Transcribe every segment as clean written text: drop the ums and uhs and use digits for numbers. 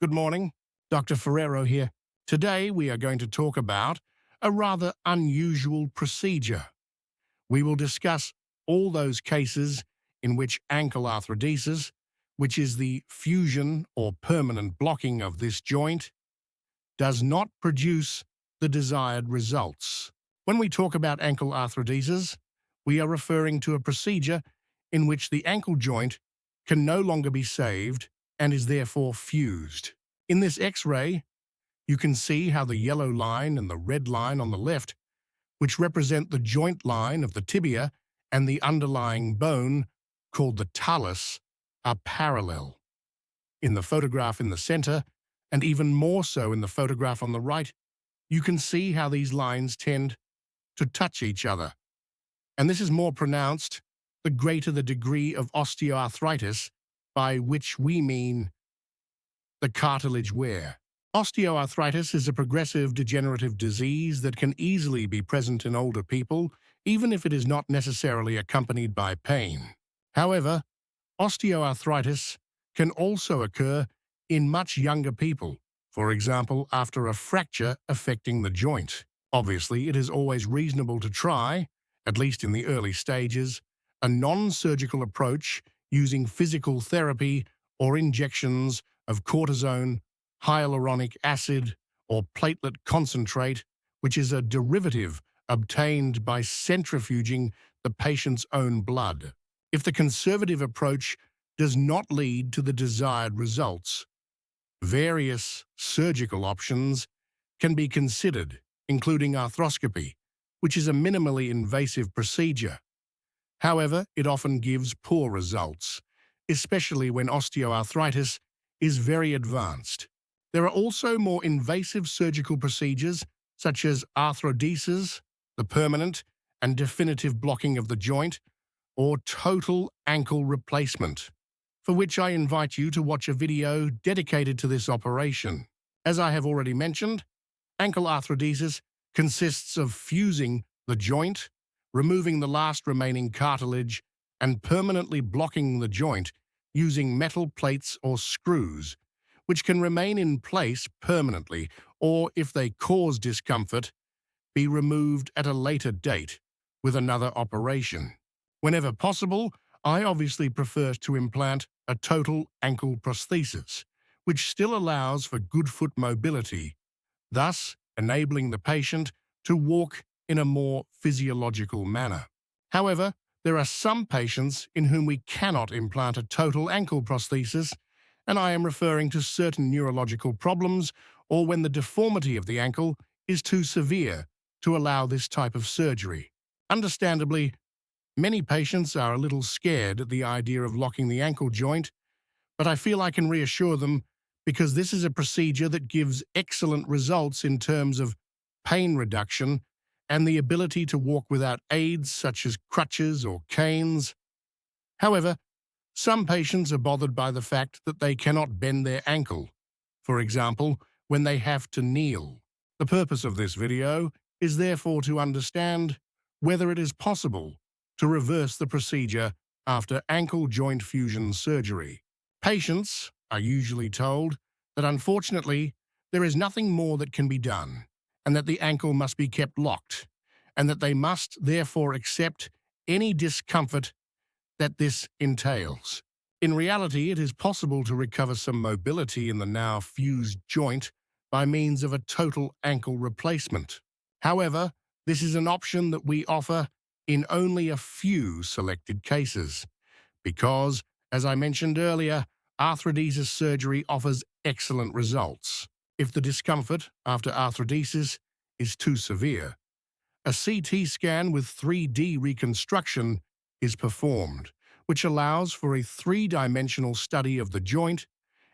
Good morning, Dr. Ferrero here. Today we are going to talk about a rather unusual procedure. We will discuss all those cases in which ankle arthrodesis, which is the fusion or permanent blocking of this joint, does not produce the desired results. When we talk about ankle arthrodesis, we are referring to a procedure in which the ankle joint can no longer be saved and is therefore fused. In this X-ray, you can see how the yellow line and the red line on the left, which represent the joint line of the tibia and the underlying bone, called the talus, are parallel. In the photograph in the center, and even more so in the photograph on the right, you can see how these lines tend to touch each other. And this is more pronounced the greater the degree of osteoarthritis, by which we mean the cartilage wear. Osteoarthritis is a progressive degenerative disease that can easily be present in older people, even if it is not necessarily accompanied by pain. However, osteoarthritis can also occur in much younger people, for example, after a fracture affecting the joint. Obviously, it is always reasonable to try, at least in the early stages, a non-surgical approach using physical therapy or injections of cortisone, hyaluronic acid, or platelet concentrate, which is a derivative obtained by centrifuging the patient's own blood. If the conservative approach does not lead to the desired results, various surgical options can be considered, including arthroscopy, which is a minimally invasive procedure. However, it often gives poor results, especially when osteoarthritis is very advanced. There are also more invasive surgical procedures such as arthrodesis, the permanent and definitive blocking of the joint, or total ankle replacement, for which I invite you to watch a video dedicated to this operation. As I have already mentioned, ankle arthrodesis consists of fusing the joint, removing the last remaining cartilage, and permanently blocking the joint using metal plates or screws, which can remain in place permanently or, if they cause discomfort, be removed at a later date with another operation. Whenever possible, I obviously prefer to implant a total ankle prosthesis, which still allows for good foot mobility, thus enabling the patient to walk in a more physiological manner. However, there are some patients in whom we cannot implant a total ankle prosthesis, and I am referring to certain neurological problems or when the deformity of the ankle is too severe to allow this type of surgery. Understandably, many patients are a little scared at the idea of locking the ankle joint, but I feel I can reassure them because this is a procedure that gives excellent results in terms of pain reduction and the ability to walk without aids such as crutches or canes. However, some patients are bothered by the fact that they cannot bend their ankle, for example, when they have to kneel. The purpose of this video is therefore to understand whether it is possible to reverse the procedure after ankle joint fusion surgery. Patients are usually told that unfortunately there is nothing more that can be done, and that the ankle must be kept locked, and that they must therefore accept any discomfort that this entails. In reality, it is possible to recover some mobility in the now fused joint by means of a total ankle replacement. However, this is an option that we offer in only a few selected cases, because, as I mentioned earlier, arthrodesis surgery offers excellent results. If the discomfort after arthrodesis is too severe, a CT scan with 3D reconstruction is performed, which allows for a three-dimensional study of the joint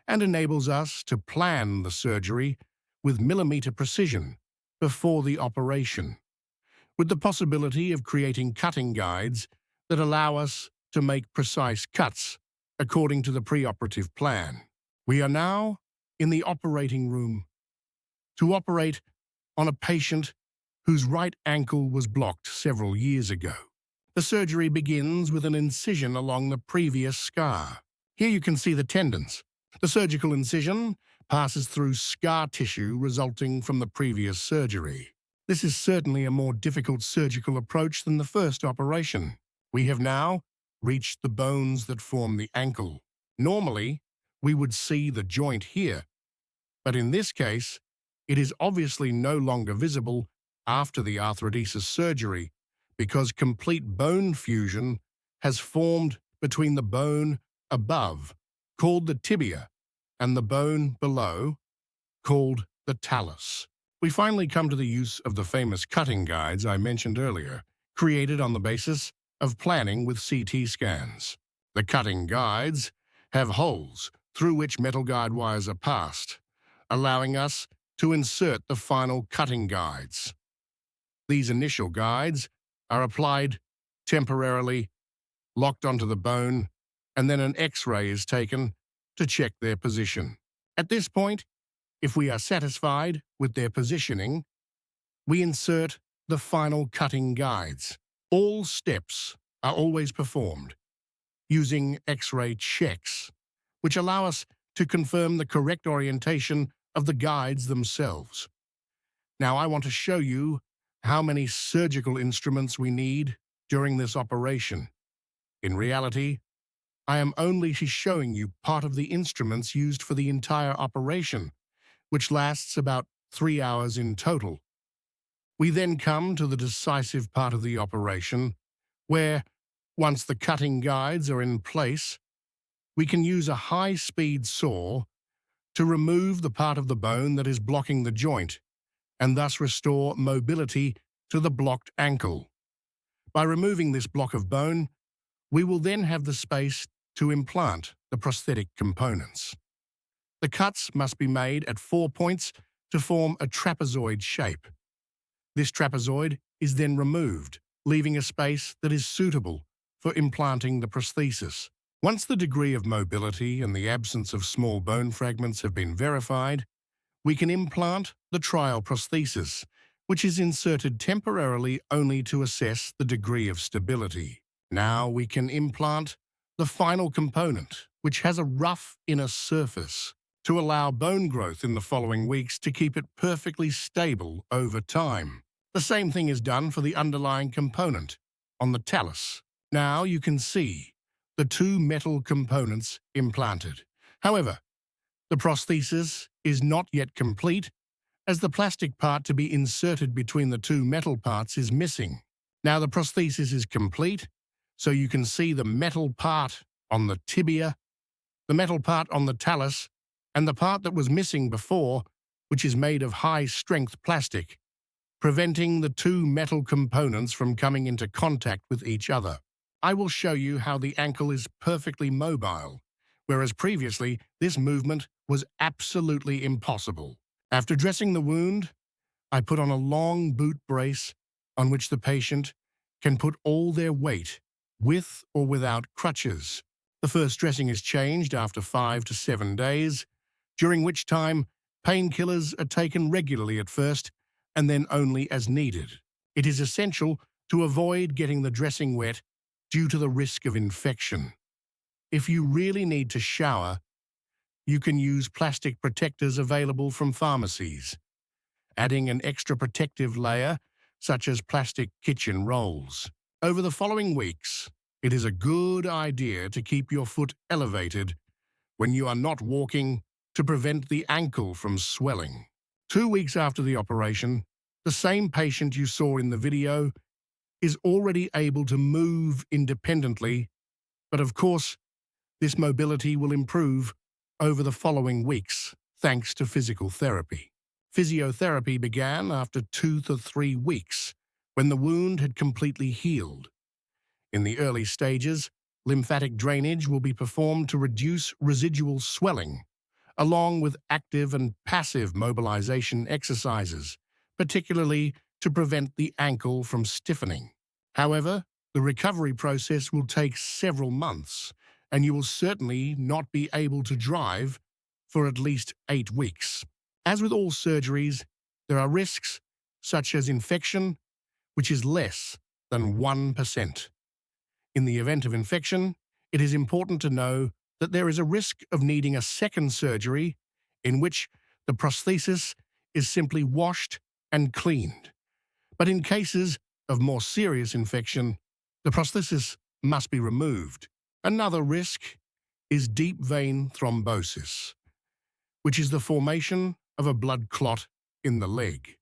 and enables us to plan the surgery with millimeter precision before the operation, with the possibility of creating cutting guides that allow us to make precise cuts according to the preoperative plan. We are now in the operating room to operate on a patient whose right ankle was blocked several years ago. The surgery begins with an incision along the previous scar. Here you can see the tendons. The surgical incision passes through scar tissue resulting from the previous surgery. This is certainly a more difficult surgical approach than the first operation. We have now reached the bones that form the ankle. Normally, we would see the joint here, but in this case, it is obviously no longer visible after the arthrodesis surgery because complete bone fusion has formed between the bone above, called the tibia, and the bone below, called the talus. We finally come to the use of the famous cutting guides I mentioned earlier, created on the basis of planning with CT scans. The cutting guides have holes through which metal guide wires are passed, allowing us to insert the final cutting guides. These initial guides are applied temporarily, locked onto the bone, and then an X-ray is taken to check their position. At this point, if we are satisfied with their positioning, we insert the final cutting guides. All steps are always performed using X-ray checks, which allow us to confirm the correct orientation of the guides themselves. Now I want to show you how many surgical instruments we need during this operation. In reality, I am only showing you part of the instruments used for the entire operation, which lasts about 3 hours in total. We then come to the decisive part of the operation, where, once the cutting guides are in place, we can use a high-speed saw to remove the part of the bone that is blocking the joint, and thus restore mobility to the blocked ankle. By removing this block of bone, we will then have the space to implant the prosthetic components. The cuts must be made at 4 points to form a trapezoid shape. This trapezoid is then removed, leaving a space that is suitable for implanting the prosthesis. Once the degree of mobility and the absence of small bone fragments have been verified, we can implant the trial prosthesis, which is inserted temporarily only to assess the degree of stability. Now we can implant the final component, which has a rough inner surface, to allow bone growth in the following weeks to keep it perfectly stable over time. The same thing is done for the underlying component on the talus. Now you can see the two metal components implanted. However, the prosthesis is not yet complete, as the plastic part to be inserted between the two metal parts is missing. Now the prosthesis is complete, so you can see the metal part on the tibia, the metal part on the talus, and the part that was missing before, which is made of high-strength plastic, preventing the two metal components from coming into contact with each other. I will show you how the ankle is perfectly mobile, whereas previously this movement was absolutely impossible. After dressing the wound, I put on a long boot brace on which the patient can put all their weight, with or without crutches. The first dressing is changed after 5 to 7 days, during which time painkillers are taken regularly at first and then only as needed. It is essential to avoid getting the dressing wet due to the risk of infection. If you really need to shower, you can use plastic protectors available from pharmacies, adding an extra protective layer such as plastic kitchen rolls. Over the following weeks, it is a good idea to keep your foot elevated when you are not walking to prevent the ankle from swelling. 2 weeks after the operation, the same patient you saw in the video is already able to move independently, but of course, this mobility will improve over the following weeks, thanks to physical therapy. Physiotherapy began after 2 to 3 weeks, when the wound had completely healed. In the early stages, lymphatic drainage will be performed to reduce residual swelling, along with active and passive mobilization exercises, particularly to prevent the ankle from stiffening. However, the recovery process will take several months, and you will certainly not be able to drive for at least 8 weeks. As with all surgeries, there are risks such as infection, which is less than 1%. In the event of infection, it is important to know that there is a risk of needing a second surgery in which the prosthesis is simply washed and cleaned. But in cases of more serious infection, the prosthesis must be removed. Another risk is deep vein thrombosis, which is the formation of a blood clot in the leg.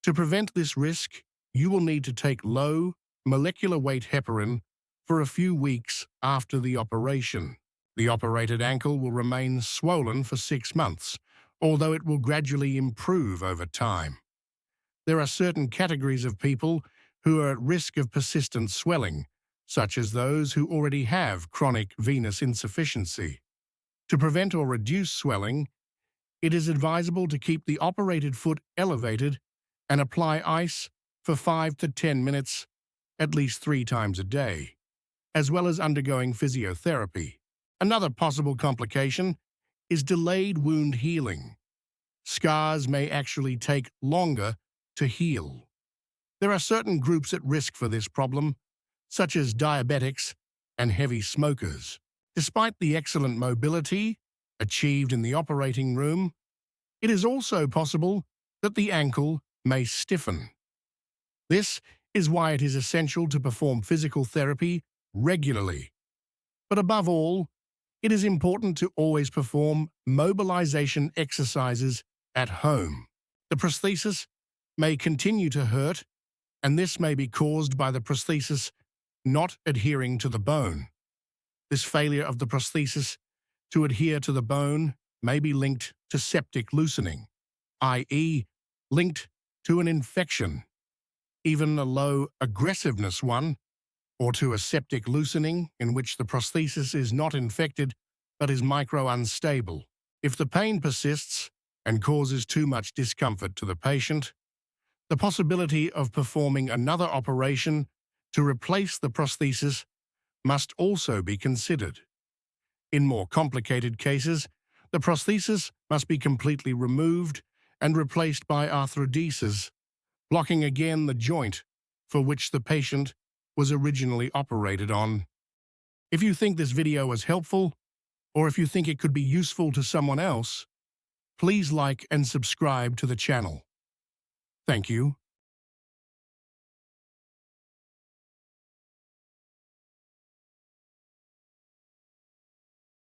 To prevent this risk, you will need to take low molecular weight heparin for a few weeks after the operation. The operated ankle will remain swollen for 6 months, although it will gradually improve over time. There are certain categories of people who are at risk of persistent swelling, such as those who already have chronic venous insufficiency. To prevent or reduce swelling, it is advisable to keep the operated foot elevated and apply ice for 5 to 10 minutes at least 3 times a day, as well as undergoing physiotherapy. Another possible complication is delayed wound healing. Scars may actually take longer to heal. There are certain groups at risk for this problem, such as diabetics and heavy smokers. Despite the excellent mobility achieved in the operating room, it is also possible that the ankle may stiffen. This is why it is essential to perform physical therapy regularly. But above all, it is important to always perform mobilization exercises at home. The prosthesis may continue to hurt, and this may be caused by the prosthesis not adhering to the bone. This failure of the prosthesis to adhere to the bone may be linked to septic loosening, i.e., linked to an infection, even a low aggressiveness one, or to a septic loosening in which the prosthesis is not infected but is micro-unstable. If the pain persists and causes too much discomfort to the patient, the possibility of performing another operation to replace the prosthesis must also be considered. In more complicated cases, the prosthesis must be completely removed and replaced by arthrodesis, blocking again the joint for which the patient was originally operated on. If you think this video was helpful, or if you think it could be useful to someone else, please like and subscribe to the channel. Thank you.